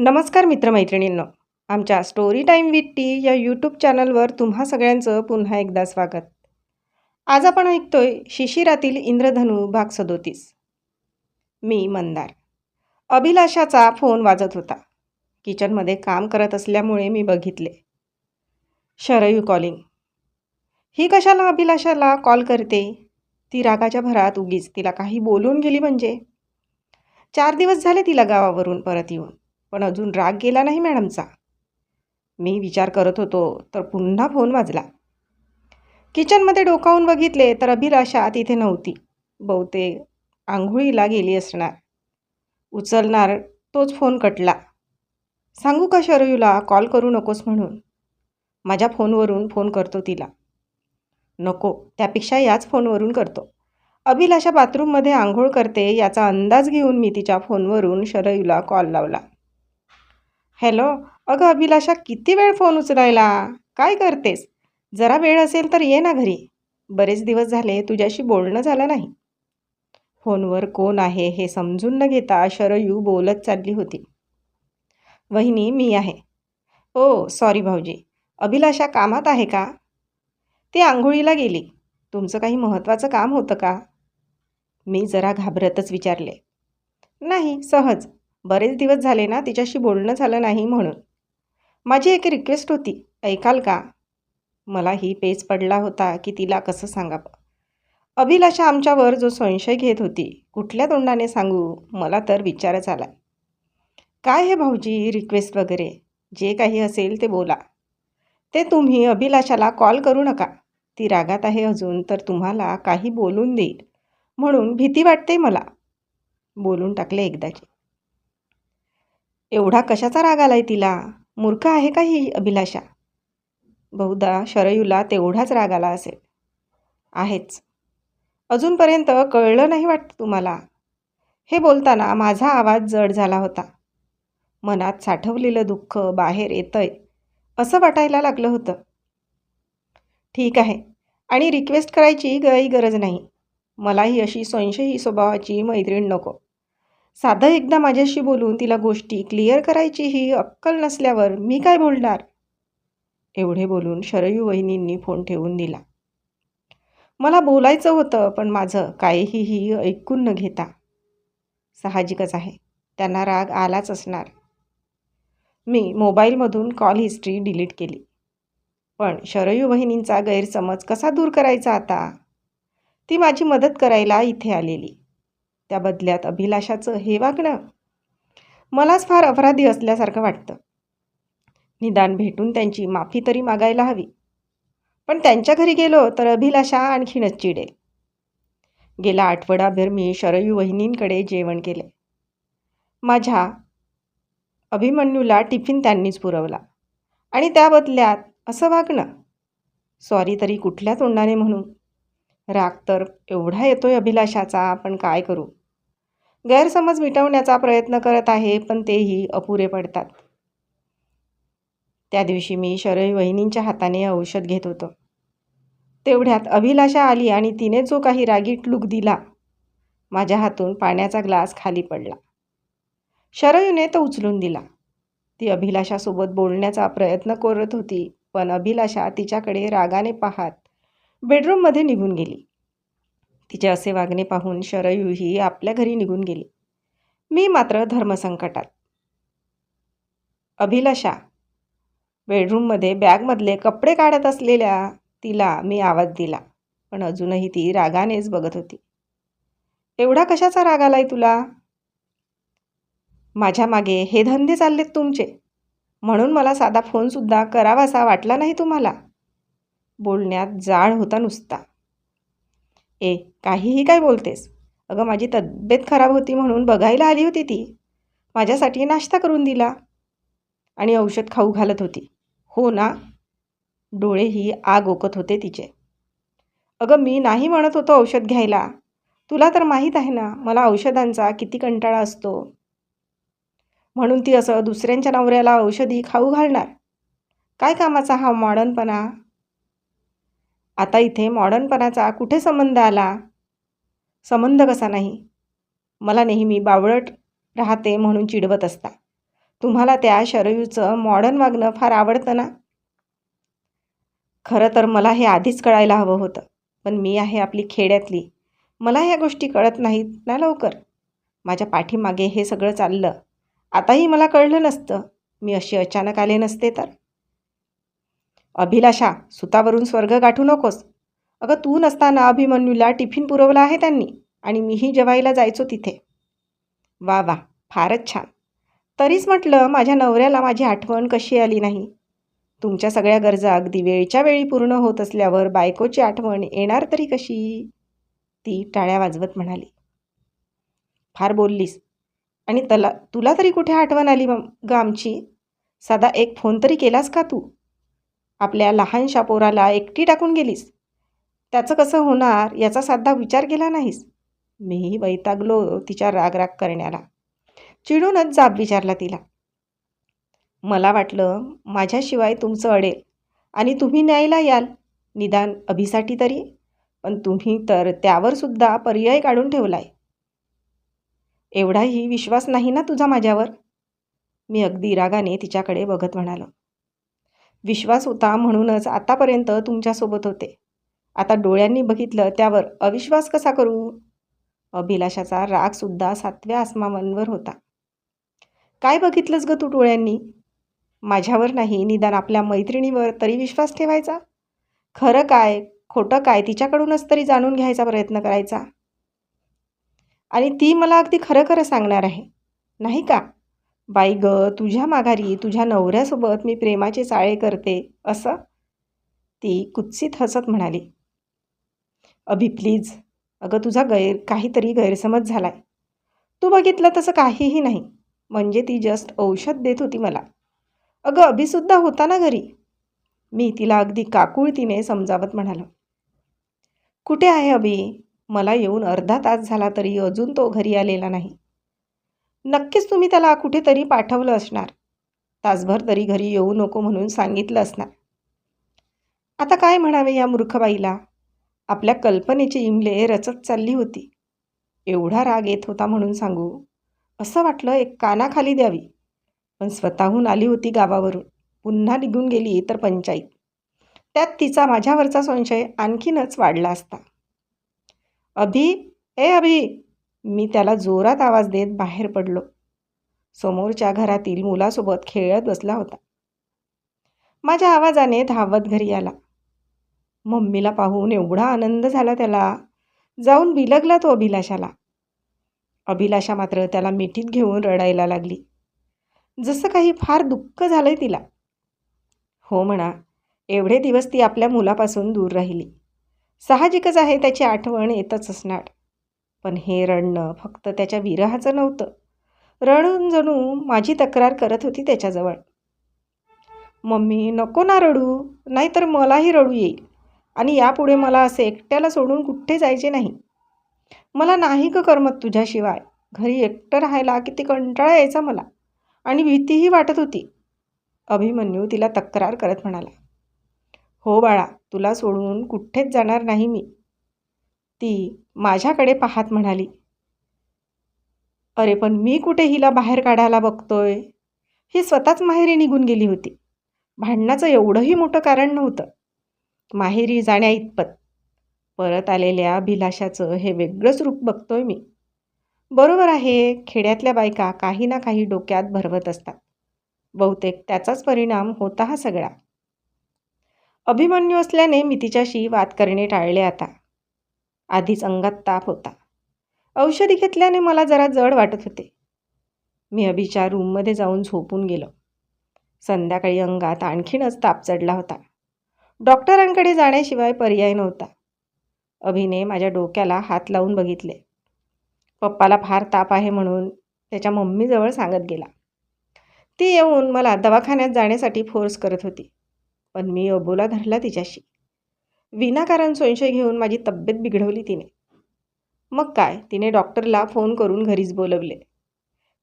नमस्कार मित्रमैत्रिणींनो. आमच्या story time with T या यूट्यूब चॅनलवर तुम्हा सगळ्यांचं पुन्हा एकदा स्वागत. आज आपण ऐकतोय शिशिरातील इंद्रधनू भाग 37. मी मंदार. अभिलाषाचा फोन वाजत होता. किचनमध्ये काम करत असल्यामुळे मी बघितले. शरयू कॉलिंग. ही कशाला अभिलाषाला कॉल करते? ती रागाच्या भरात उगीच तिला काही बोलून गेली म्हणजे. 4 दिवस झाले तिला गावावरून परत येऊन, पण अजून राग गेला नाही मॅडमचा. मी विचार करत होतो तर पुन्हा फोन वाजला. किचनमध्ये डोकावून बघितले तर अभिलाषा तिथे नव्हती. बहुतेक आंघोळीला गेली असणार. उचलणार तोच फोन कटला. सांगू का शरयूला कॉल करू नकोस म्हणून? माझ्या फोनवरून फोन करतो तिला. नको, त्यापेक्षा याच फोनवरून करतो. अभिलाषा बाथरूममध्ये आंघोळ करते याचा अंदाज घेऊन मी तिच्या फोनवरून शरयूला कॉल लावला. हॅलो. अगं अभिलाषा, किती वेळ फोन उचलायला? काय करतेस? जरा वेळ असेल तर ये ना घरी. बरेच दिवस झाले तुझ्याशी बोलणं झालं नाही. फोनवर कोण आहे हे समजून न घेता शरयू बोलत चालली होती. वहिनी, मी आहे. ओ सॉरी भाऊजी. अभिलाषा कामात आहे का? ती आंघोळीला गेली. तुमचं काही महत्त्वाचं काम होतं का? मी जरा घाबरतच विचारले. नाही, सहज. बरेच दिवस झाले ना तिच्याशी बोलणं झालं नाही म्हणून. माझी एक रिक्वेस्ट होती, ऐकाल का? मलाही पेच पडला होता की तिला कसं सांगावं. अभिलाषा आमच्यावर जो संशय घेत होती, कुठल्या तोंडाने सांगू, मला तर विचारच आला. काय हे भाऊजी, रिक्वेस्ट वगैरे? जे काही असेल ते बोला. ते तुम्ही अभिलाषाला कॉल करू नका. ती रागात आहे अजून तर तुम्हाला काही बोलून देईल म्हणून भीती वाटते मला. बोलून टाकले एकदाची. एवढा कशाचा राग आलाय तिला? मूर्ख आहे का ही अभिलाषा? बहुधा शरयूला तेवढाच राग आला असेल. आहेच. अजूनपर्यंत कळलं नाही वाटतं तुम्हाला? हे बोलताना माझा आवाज जड झाला होता. मनात साठवलेलं दुःख बाहेर येतंय असं वाटायला लागलं होतं. ठीक आहे, आणि रिक्वेस्ट करायची काही गरज नाही. मलाही अशी संशयी स्वभावाची मैत्रीण नको. साधं एकदा माझ्याशी बोलून तिला गोष्टी क्लिअर करायची ही अक्कल नसल्यावर मी काय बोलणार? एवढे बोलून शरयू वहिनींनी फोन ठेवून दिला. मला बोलायचं होतं पण माझं काहीही ऐकून न घेता. साहजिकच आहे, त्यांना राग आलाच असणार. मी मोबाईलमधून कॉल हिस्ट्री डिलीट केली. पण शरयू वहिनींचा गैरसमज कसा दूर करायचा आता? ती माझी मदत करायला इथे आलेली. त्या बदल्यात अभिलाषाचं हे वागणं मलाच फार अपराधी असल्यासारखं वाटतं. निदान भेटून त्यांची माफी तरी मागायला हवी. पण त्यांच्या घरी गेलो तर अभिलाषा आणखीनच चिडेल. गेला आठवडाभर मी शरयू वहिनींकडे जेवण केले. माझ्या अभिमन्यूला टिफिन त्यांनीच पुरवला आणि त्या बदल्यात असं वागणं? सॉरी तरी कुठल्या तोंडाने म्हणू? राग तर एवढा येतोय अभिलाषाचा, पण काय करू? गैरसमज मिटवण्याचा प्रयत्न करत आहे पण तेही अपुरे पडतात. त्या दिवशी मी शरयू वहिनींच्या हाताने औषध घेत होतो. तेवढ्यात अभिलाषा आली आणि तिने जो काही रागीट लूक दिला, माझ्या हातून पाण्याचा ग्लास खाली पडला. शरयूने तो उचलून दिला. ती अभिलाषासोबत बोलण्याचा प्रयत्न करत होती, पण अभिलाषा तिच्याकडे रागाने पाहत बेडरूममध्ये निघून गेली. तिचे असे वागणे पाहून शरयूही आपल्या घरी निघून गेली. मी मात्र धर्मसंकटात. अभिलाषा. बेडरूममध्ये बॅगमधले कपडे काढत असलेल्या तिला मी आवाज दिला, पण अजूनही ती रागानेच बघत होती. एवढा कशाचा राग आलाय तुला? माझ्या मागे हे धंदे चाललेत तुमचे, म्हणून मला साधा फोनसुद्धा करावासा वाटला नाही तुम्हाला? बोलण्यात जाळ होता नुसता. काहीही काय बोलतेस? अगं माझी तब्येत खराब होती म्हणून बघायला आली होती ती. माझ्यासाठी नाश्ता करून दिला आणि औषध खाऊ घालत होती. हो ना? डोळेही आग ओकत होते तिचे. अगं मी नाही म्हणत होतो औषध घ्यायला. तुला तर माहीत आहे ना मला औषधांचा किती कंटाळा असतो. म्हणून ती असं दुसऱ्यांच्या नवऱ्याला औषधी खाऊ घालणार? काय कामाचा हा मॉडर्नपणा? आता इथे मॉडर्नपणाचा कुठे संबंध आला? संबंध कसा नाही? मला नेहमी बावळट राहते म्हणून चिडवत असता. तुम्हाला त्या शरयूचं मॉडर्न वागणं फार आवडतं ना? खरं तर मला हे आधीच कळायला हवं होतं, पण मी आहे आपली खेड्यातली. मला ह्या गोष्टी कळत नाहीत ना लवकर. माझ्या पाठीमागे हे सगळं चाललं. आताही मला कळलं नसतं. मी अशी अचानक आले नसते तर. अभिलाषा, सुतावरून स्वर्ग गाठू नकोस. अगं तू नसताना अभिमन्यूला टिफिन पुरवला आहे त्यांनी आणि मीही जेवायला जायचो तिथे. वा वा, फारच छान. तरीच म्हटलं माझ्या नवऱ्याला माझी आठवण कशी आली नाही. तुमच्या सगळ्या गरजा अगदी वेळच्या वेळी पूर्ण होत असल्यावर बायकोची आठवण येणार तरी कशी? ती टाळ्या वाजवत म्हणाली. फार बोललीस. आणि तुला तरी कुठे आठवण आली ग आमची? साधा एक फोन तरी केलास का तू? आपल्या लहानशा पोराला एकटी टाकून गेलीस. त्याचं कसं होणार याचा साधा विचार केला नाहीस. मीही वैतागलो तिच्या राग करण्याला. चिडूनच जाब विचारला तिला. मला वाटलं माझ्याशिवाय तुमचं अडेल आणि तुम्ही न्यायला याल, निदान अभिसाठी तरी. पण तुम्ही तर त्यावर सुद्धा पर्याय काढून ठेवलाय. एवढाही विश्वास नाही ना तुझा माझ्यावर? मी अगदी रागाने तिच्याकडे बघत म्हणालो. विश्वास होता म्हणूनच आतापर्यंत तुमच्यासोबत होते. आता डोळ्यांनी बघितलं त्यावर अविश्वास कसा करू? अभिलाषाचा रागसुद्धा 7व्या आसमानावर होता. काय बघितलंस ग तू डोळ्यांनी? माझ्यावर नाही, निदान आपल्या मैत्रिणीवर तरी विश्वास ठेवायचा. खरं काय खोटं काय तिच्याकडूनच तरी जाणून घ्यायचा प्रयत्न करायचा. आणि ती मला अगदी खरं खरं सांगणार आहे, नाही का? बाई ग, तुझ्या माघारी तुझ्या नवऱ्यासोबत मी प्रेमाचे चाळे करते असं? ती कुत्सित हसत म्हणाली. अभि प्लीज. अगं तुझा काहीतरी गैरसमज झालाय. तू बघितलं तसं काहीही नाही. म्हणजे ती जस्ट औषध देत होती मला. अगं अभिसुद्धा होता ना घरी. मी तिला अगदी काकुळतीने समजावत म्हणालो. कुठे आहे अभि? मला येऊन अर्धा तास झाला तरी अजून तो घरी आलेला नाही. नक्कीच तुम्ही त्याला कुठेतरी पाठवलं असणार. तासभर तरी घरी येऊ नको म्हणून सांगितलं असणार. आता काय म्हणावे या मूर्खबाईला? आपल्या कल्पनेची इमले रचत चालली होती. एवढा राग येत होता म्हणून सांगू, असं वाटलं एक कानाखाली द्यावी. पण स्वतःहून आली होती गावावरून. पुन्हा निघून गेली तर पंचाईत. त्यात तिचा माझ्यावरचा संशय आणखीनच वाढला असता. अभि, ए अभि! मी त्याला जोरात आवाज देत बाहेर पडलो. समोरच्या घरातील मुलासोबत खेळत बसला होता. माझ्या आवाजाने धावत घरी आला. मम्मीला पाहून एवढा आनंद झाला त्याला. जाऊन बिलगला तो अभिलाषाला. अभिलाषा मात्र त्याला मिठीत घेऊन रडायला लागली. जसं काही फार दुःख झालंय तिला. हो म्हणा, एवढे दिवस ती आपल्या मुलापासून दूर राहिली. साहजिकच आहे त्याची आठवण येतच असणार. पण हे रडणं फक्त त्याच्या विरहाचं नव्हतं. रडून जणू माझी तक्रार करत होती त्याच्याजवळ. मम्मी नको ना रडू, नाहीतर मलाही रडू येईल. आणि यापुढे मला असे एकट्याला सोडून कुठे जायचे नाही. मला नाही ग करमत तुझ्याशिवाय. घरी एकटं राहायला किती कंटाळा यायचा मला. आणि भीतीही वाटत होती. अभिमन्यू तिला तक्रार करत म्हणाला. हो बाळा, तुला सोडून कुठेच जाणार नाही मी. ती माझ्याकडे पाहत म्हणाली. अरे पण मी कुठे हिला बाहेर काढायला बघतोय? ही स्वतःच माहेरी निघून गेली होती. भांडणाचं एवढंही मोठं कारण नव्हतं. माहेरी जाण्या इतपत. परत आलेल्या अभिलाषाचं हे वेगळंच रूप बघतोय मी. बरोबर आहे, खेड्यातल्या बायका काही ना काही डोक्यात भरवत असतात. बहुतेक त्याचाच परिणाम होता हा सगळा. अभिमन्यू असल्याने मी तिच्याशी वाद करणे टाळले आता. आधीच अंगात ताप होता. औषधी घेतल्याने मला जरा जड वाटत होते. मी अभिच्या रूममध्ये जाऊन झोपून गेलो. संध्याकाळी अंगात आणखीनच ताप चढला होता. डॉक्टरांकडे जाण्याशिवाय पर्याय नव्हता. अभिने माझ्या डोक्याला हात लावून बघितले. पप्पाला फार ताप आहे म्हणून त्याच्या मम्मीजवळ सांगत गेला. ती येऊन मला दवाखान्यात जाण्यासाठी फोर्स करत होती. पण मी अबोला धरला तिच्याशी. विनाकारण संशय घेऊन माझी तब्येत बिघडवली तिने. मग काय, तिने डॉक्टरला फोन करून घरीच बोलवले.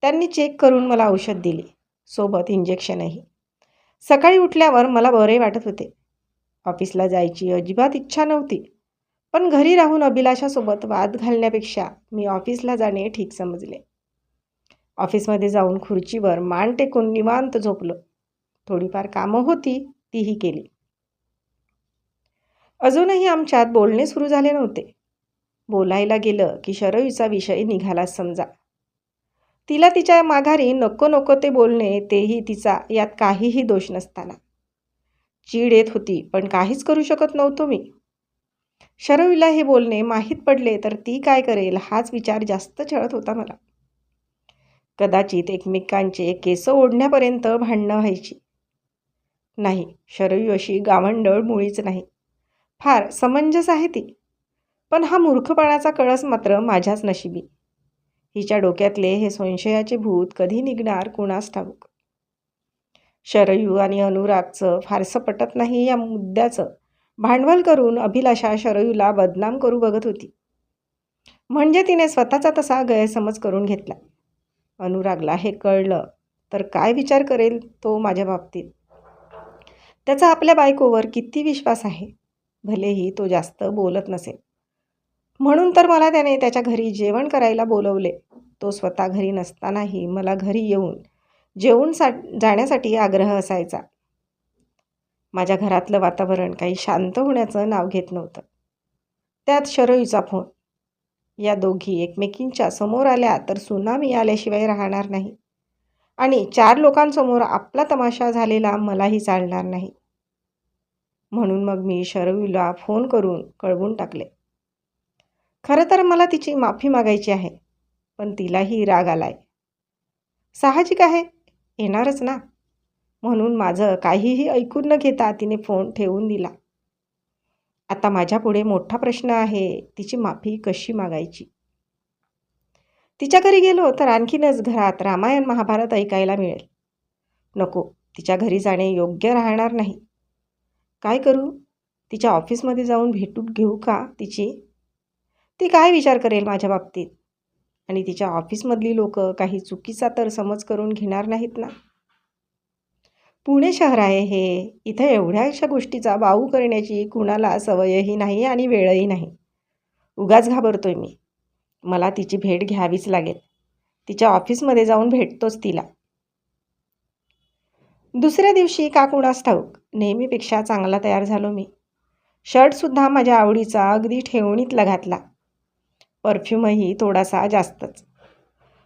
त्यांनी चेक करून मला औषध दिले, सोबत इंजेक्शनही. सकाळी उठल्यावर मला बरे वाटत होते. ऑफिसला जायची अजिबात इच्छा नव्हती. पण घरी राहून अभिलाषासोबत वाद घालण्यापेक्षा मी ऑफिसला जाणे ठीक समजले. ऑफिसमध्ये जाऊन खुर्चीवर मान टेकून निवांत झोपलो. थोडीफार कामं होती, तीही केली. अजूनही आमच्यात बोलणे सुरू झाले नव्हते. बोलायला गेलं की शरयूचा विषय निघालाच समजा. तिला तिच्या माघारी नको नको ते बोलणे, तेही तिचा यात काहीही दोष नसताना. चीड येत होती, पण काहीच करू शकत नव्हतो मी. शरयूला हे बोलणे माहीत पडले तर ती काय करेल हाच विचार जास्त छळत होता मला. कदाचित एकमेकांचे केस ओढण्यापर्यंत भांडणं व्हायची. नाही, शरयू अशी गावंढळ मुळीच नाही. फार समंजस आहे ती. पण हा मूर्खपणाचा कळस मात्र माझ्याच नशिबी. हिच्या डोक्यातले हे संशयाचे भूत कधी निघणार कुणास ठाऊक. शरयू आणि अनुरागचं फारसं पटत नाही या मुद्द्याचं भांडवल करून अभिलाषा शरयूला बदनाम करू बघत होती. म्हणजे तिने स्वतःचा तसा गैरसमज करून घेतला. अनुरागला हे कळलं तर काय विचार करेल तो माझ्या बाबतीत. त्याचा आपल्या बायकोवर किती विश्वास आहे, भलेही तो जास्त बोलत नसेल. म्हणून तर मला त्याने त्याच्या घरी जेवण करायला बोलवले. तो स्वतः घरी नसतानाही मला घरी येऊन जेवून जाण्यासाठी आग्रह असायचा. माझ्या घरातलं वातावरण काही शांत होण्याचं नाव घेत नव्हतं. त्यात शरयूचा फोन. या दोघी एकमेकींच्या समोर आल्या तर सुनामी आल्याशिवाय राहणार नाही. आणि 4 लोकांसमोर आपला तमाशा झालेला मलाही चालणार नाही. म्हणून मग मी शरयूला फोन करून कळवून टाकले. खरं तर मला तिची माफी मागायची आहे, पण तिलाही राग आलाय. साहजिक आहे, येणारच ना. म्हणून माझं काहीही ऐकून न घेता तिने फोन ठेवून दिला. आता माझ्यापुढे मोठा प्रश्न आहे, तिची माफी कशी मागायची. तिच्या घरी गेलो तर आणखीनच घरात रामायण महाभारत ऐकायला मिळेल. नको, तिच्या घरी जाणे योग्य राहणार नाही. काय करू? तिच्या ऑफिसमध्ये जाऊन भेटून घेऊ का तिची? ती काय विचार करेल माझ्या बाबतीत? आणि तिच्या ऑफिसमधली लोक काही चुकीचा तर समज करून घेणार नाहीत ना. पुणे शहर आहे हे. इथं एवढ्याशा गोष्टीचा बाऊ करण्याची कुणाला सवयही नाही आणि वेळही नाही. उगाच घाबरतोय मी. मला तिची भेट घ्यावीच लागेल. तिच्या ऑफिसमध्ये जाऊन भेटतोच तिला. दुसऱ्या दिवशी का कुणास ठाऊक नेहमीपेक्षा चांगला तयार झालो मी. शर्टसुद्धा माझ्या आवडीचा अगदी ठेवणीतला घातला. परफ्यूमही थोडासा जास्तच.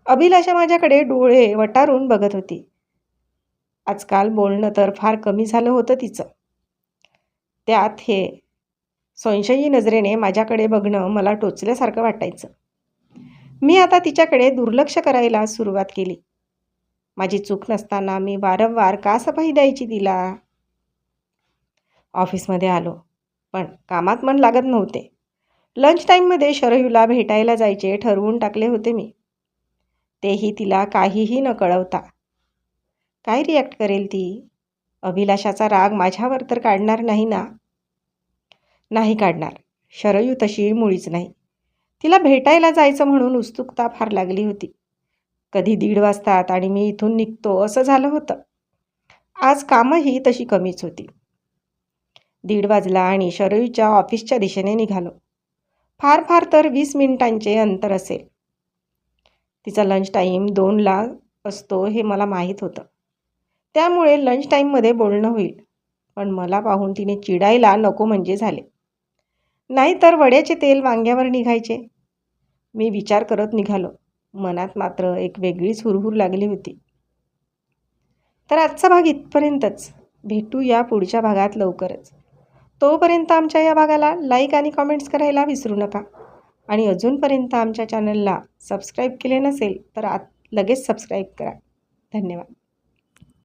अभिलाषा माझ्याकडे डोळे वटारून बघत होती. आजकाल बोलणं तर फार कमी झालं होतं तिचं. त्यात हे संशयी नजरेने माझ्याकडे बघणं मला टोचल्यासारखं वाटायचं. मी आता तिच्याकडे दुर्लक्ष करायला सुरुवात केली. माझी चूक नसताना मी वारंवार का सफाई द्यायची तिला. ऑफिसमध्ये आलो, पण कामात मन लागत नव्हते. लंच टाईममध्ये शरयूला भेटायला जायचे ठरवून टाकले होते मी. तेही तिला काहीही न कळवता. काय रिॲक्ट करेल ती? अभिलाषाचा राग माझ्यावर तर काढणार नाही ना? नाही काढणार. शरयू तशी मुळीच नाही. तिला भेटायला जायचं म्हणून उत्सुकता फार लागली होती. कधी 1:30 वाजतात आणि मी इथून निघतो असं झालं होतं. आज कामही तशी कमीच होती. 1:30 वाजला आणि शरयूच्या ऑफिसच्या दिशेने निघालो. फार फार तर 20 मिनिटांचे अंतर असेल. तिचा लंच टाईम 2ला असतो हे मला माहीत होतं. त्यामुळे लंच टाईममध्ये बोलणं होईल. पण मला पाहून तिने चिडायला नको म्हणजे झाले. नाहीतर वड्याचे तेल वांग्यावर निघायचे. मी विचार करत निघालो. मनात मात्र एक वेगळीच हुरहुर लागली होती. तर आजचा भाग इथपर्यंतच. भेटू या पुढच्या भागात लवकरच. तोपर्यंत आमच्या या भागाला लाईक आणि कमेंट्स करायला विसरू नका. आणि अजूनपर्यंत आमच्या चॅनलला सबस्क्राईब केले नसेल तर लगेच सबस्क्राईब करा. धन्यवाद.